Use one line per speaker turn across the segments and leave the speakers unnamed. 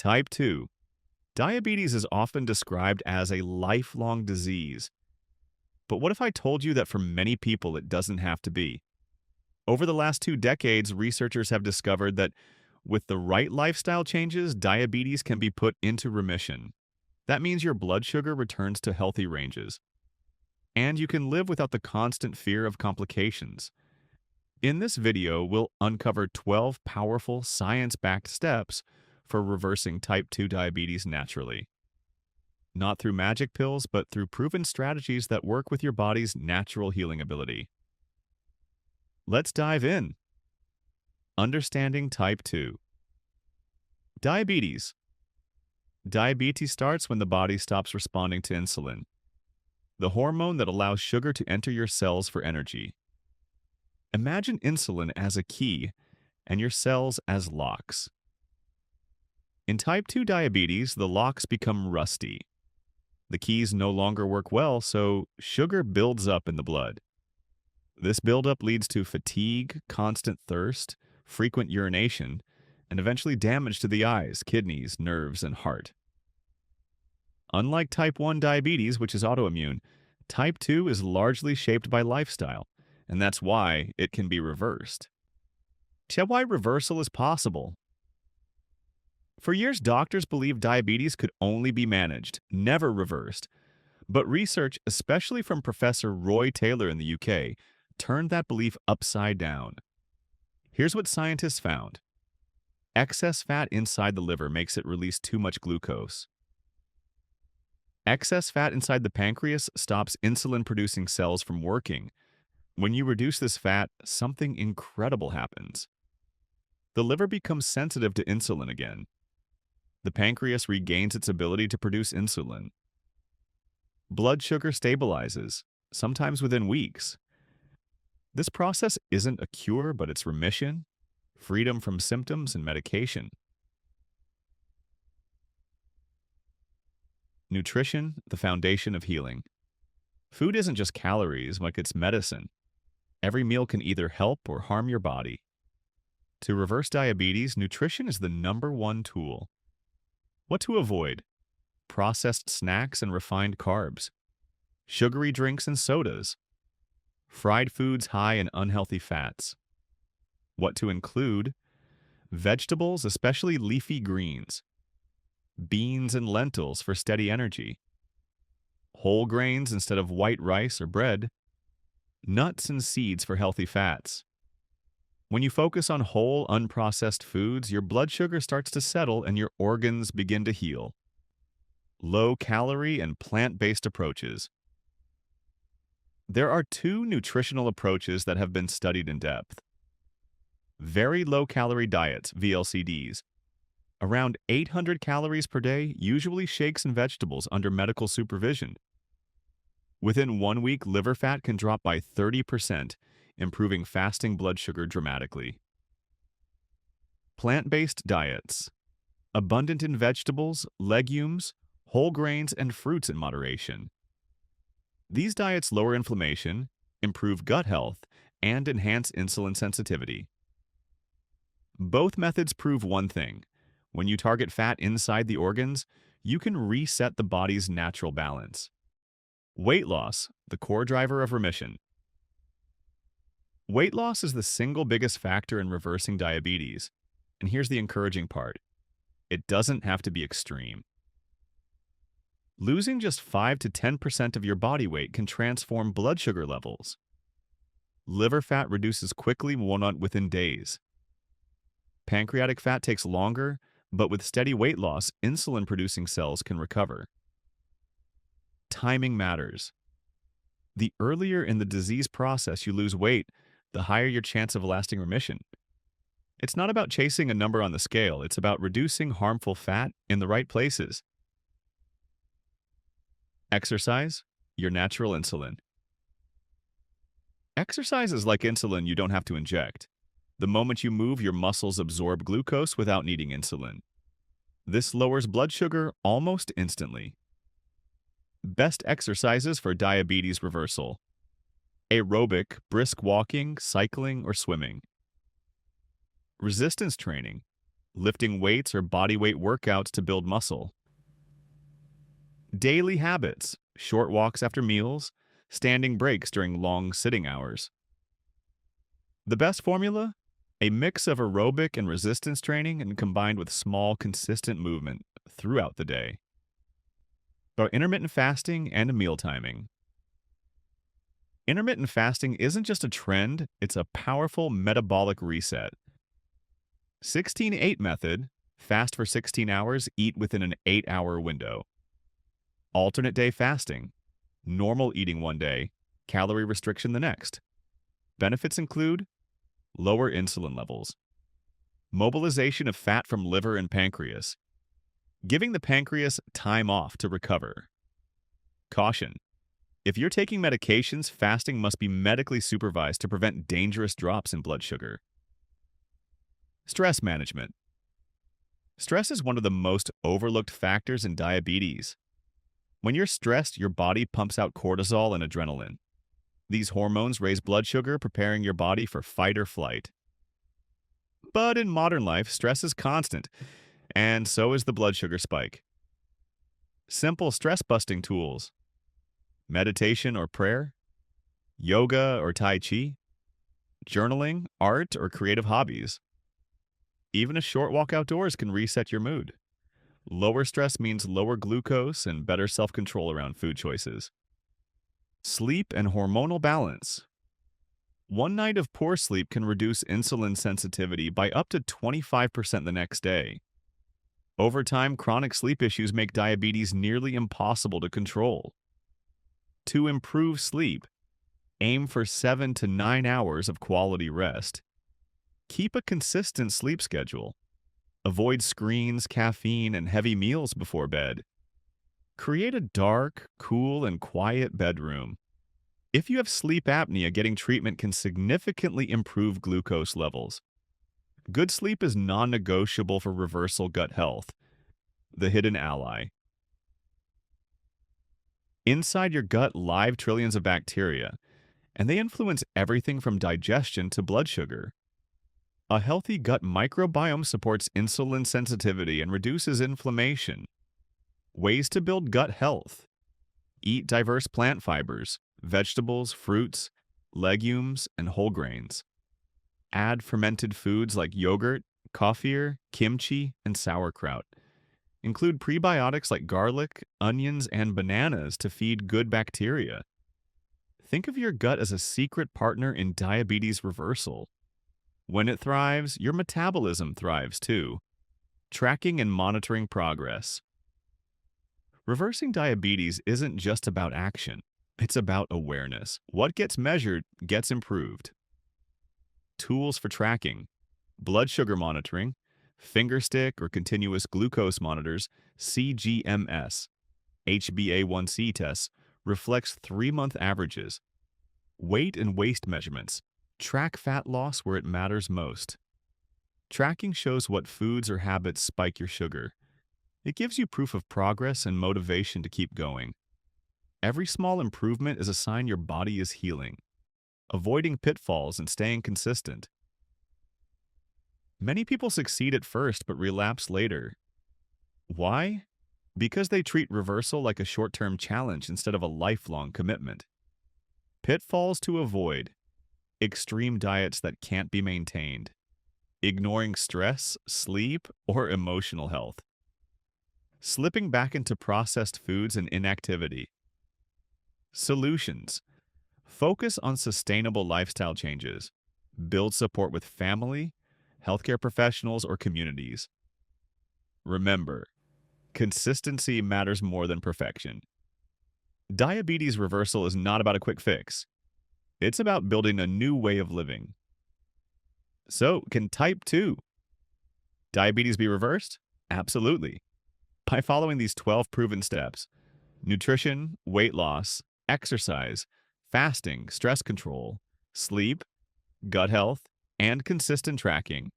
Type 2. Diabetes is often described as a lifelong disease. But what if I told you that for many people it doesn't have to be? Over the last 2 decades, researchers have discovered that with the right lifestyle changes, diabetes can be put into remission. That means your blood sugar returns to healthy ranges, and you can live without the constant fear of complications. In this video, we'll uncover 12 powerful science-backed steps for reversing type 2 diabetes naturally. Not through magic pills, but through proven strategies that work with your body's natural healing ability. Let's dive in. Understanding type 2. Diabetes. Diabetes starts when the body stops responding to insulin, the hormone that allows sugar to enter your cells for energy. Imagine insulin as a key and your cells as locks. In type 2 diabetes, the locks become rusty. The keys no longer work well, so sugar builds up in the blood. This buildup leads to fatigue, constant thirst, frequent urination, and eventually damage to the eyes, kidneys, nerves, and heart. Unlike type 1 diabetes, which is autoimmune, type 2 is largely shaped by lifestyle, and that's why it can be reversed. Tell why reversal is possible. For years, doctors believed diabetes could only be managed, never reversed. But research, especially from Professor Roy Taylor in the UK, turned that belief upside down. Here's what scientists found. Excess fat inside the liver makes it release too much glucose. Excess fat inside the pancreas stops insulin-producing cells from working. When you reduce this fat, something incredible happens. The liver becomes sensitive to insulin again. The pancreas regains its ability to produce insulin. Blood sugar stabilizes, sometimes within weeks. This process isn't a cure, but it's remission, freedom from symptoms, and medication. Nutrition, the foundation of healing. Food isn't just calories, like it's medicine. Every meal can either help or harm your body. To reverse diabetes, nutrition is the #1 tool. What to avoid? Processed snacks and refined carbs. Sugary drinks and sodas. Fried foods high in unhealthy fats. What to include? Vegetables, especially leafy greens. Beans and lentils for steady energy. Whole grains instead of white rice or bread. Nuts and seeds for healthy fats. When you focus on whole, unprocessed foods, your blood sugar starts to settle and your organs begin to heal. Low-calorie and plant-based approaches. There are 2 nutritional approaches that have been studied in depth. Very low-calorie diets, VLCDs. Around 800 calories per day, usually shakes and vegetables under medical supervision. Within 1 week, liver fat can drop by 30%, improving fasting blood sugar dramatically. Plant-based diets. Abundant in vegetables, legumes, whole grains, and fruits in moderation. These diets lower inflammation, improve gut health, and enhance insulin sensitivity. Both methods prove one thing. When you target fat inside the organs, you can reset the body's natural balance. Weight loss, the core driver of remission. Weight loss is the single biggest factor in reversing diabetes. And here's the encouraging part. It doesn't have to be extreme. Losing just 5 to 10% of your body weight can transform blood sugar levels. Liver fat reduces quickly within days. Pancreatic fat takes longer, but with steady weight loss, insulin-producing cells can recover. Timing matters. The earlier in the disease process you lose weight, the higher your chance of lasting remission. It's not about chasing a number on the scale, it's about reducing harmful fat in the right places. Exercise, your natural insulin. Exercise is like insulin you don't have to inject. The moment you move, your muscles absorb glucose without needing insulin. This lowers blood sugar almost instantly. Best exercises for diabetes reversal. Aerobic, brisk walking, cycling, or swimming. Resistance training. lifting weights or body weight workouts to build muscle. Daily habits, short walks after meals, standing breaks during long sitting hours. The best formula? A mix of aerobic and resistance training and combined with small, consistent movement throughout the day. About intermittent fasting and meal timing. Intermittent fasting isn't just a trend, it's a powerful metabolic reset. 16-8 method, fast for 16 hours, eat within an 8-hour window. Alternate day fasting, normal eating one day, calorie restriction the next. Benefits include lower insulin levels, mobilization of fat from liver and pancreas, giving the pancreas time off to recover. Caution: if you're taking medications, fasting must be medically supervised to prevent dangerous drops in blood sugar. Stress management. Stress is one of the most overlooked factors in diabetes. When you're stressed, your body pumps out cortisol and adrenaline. These hormones raise blood sugar, preparing your body for fight or flight. But in modern life, stress is constant, and so is the blood sugar spike. Simple stress-busting tools: meditation or prayer, yoga or tai chi, journaling, art, or creative hobbies. Even a short walk outdoors can reset your mood. Lower stress means lower glucose and better self-control around food choices. Sleep and hormonal balance. One night of poor sleep can reduce insulin sensitivity by up to 25% the next day. Over time, chronic sleep issues make diabetes nearly impossible to control. To improve sleep, aim for 7 to 9 hours of quality rest. Keep a consistent sleep schedule. Avoid screens, caffeine, and heavy meals before bed. Create a dark, cool, and quiet bedroom. If you have sleep apnea, getting treatment can significantly improve glucose levels. Good sleep is non-negotiable for reversal gut health, the hidden ally. Inside your gut live trillions of bacteria, and they influence everything from digestion to blood sugar. A healthy gut microbiome supports insulin sensitivity and reduces inflammation. Ways to build gut health: eat diverse plant fibers, vegetables, fruits, legumes, and whole grains. Add fermented foods like yogurt, kefir, kimchi, and sauerkraut. Include prebiotics like garlic, onions, and bananas to feed good bacteria. Think of your gut as a secret partner in diabetes reversal. When it thrives, your metabolism thrives too. Tracking and monitoring progress. Reversing diabetes isn't just about action. It's about awareness. What gets measured gets improved. Tools for tracking: blood sugar monitoring, finger stick or continuous glucose monitors, CGMS, HbA1c tests, reflects 3-month averages. Weight and waist measurements. Track fat loss where it matters most. Tracking shows what foods or habits spike your sugar. It gives you proof of progress and motivation to keep going. Every small improvement is a sign your body is healing. Avoiding pitfalls and staying consistent. Many people succeed at first but relapse later. Why? Because they treat reversal like a short-term challenge instead of a lifelong commitment. Pitfalls to avoid: extreme diets that can't be maintained, ignoring stress, sleep, or emotional health, slipping back into processed foods and inactivity. Solutions: focus on sustainable lifestyle changes, build support with family, healthcare professionals, or communities. Remember, consistency matters more than perfection. Diabetes reversal is not about a quick fix. It's about building a new way of living. So, can type 2 diabetes be reversed? Absolutely. By following these 12 proven steps: nutrition, weight loss, exercise, fasting, stress control, sleep, gut health, and consistent tracking,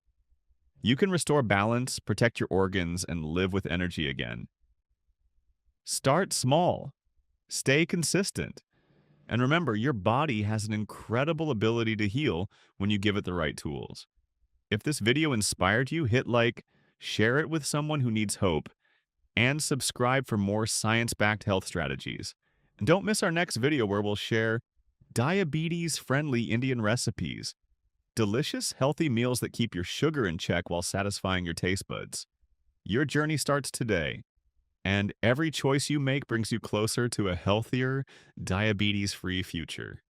you can restore balance, protect your organs, and live with energy again. Start small. Stay consistent. And remember, your body has an incredible ability to heal when you give it the right tools. If this video inspired you, hit like, share it with someone who needs hope, and subscribe for more science-backed health strategies. And don't miss our next video where we'll share diabetes-friendly Indian recipes, delicious, healthy meals that keep your sugar in check while satisfying your taste buds. Your journey starts today, and every choice you make brings you closer to a healthier, diabetes-free future.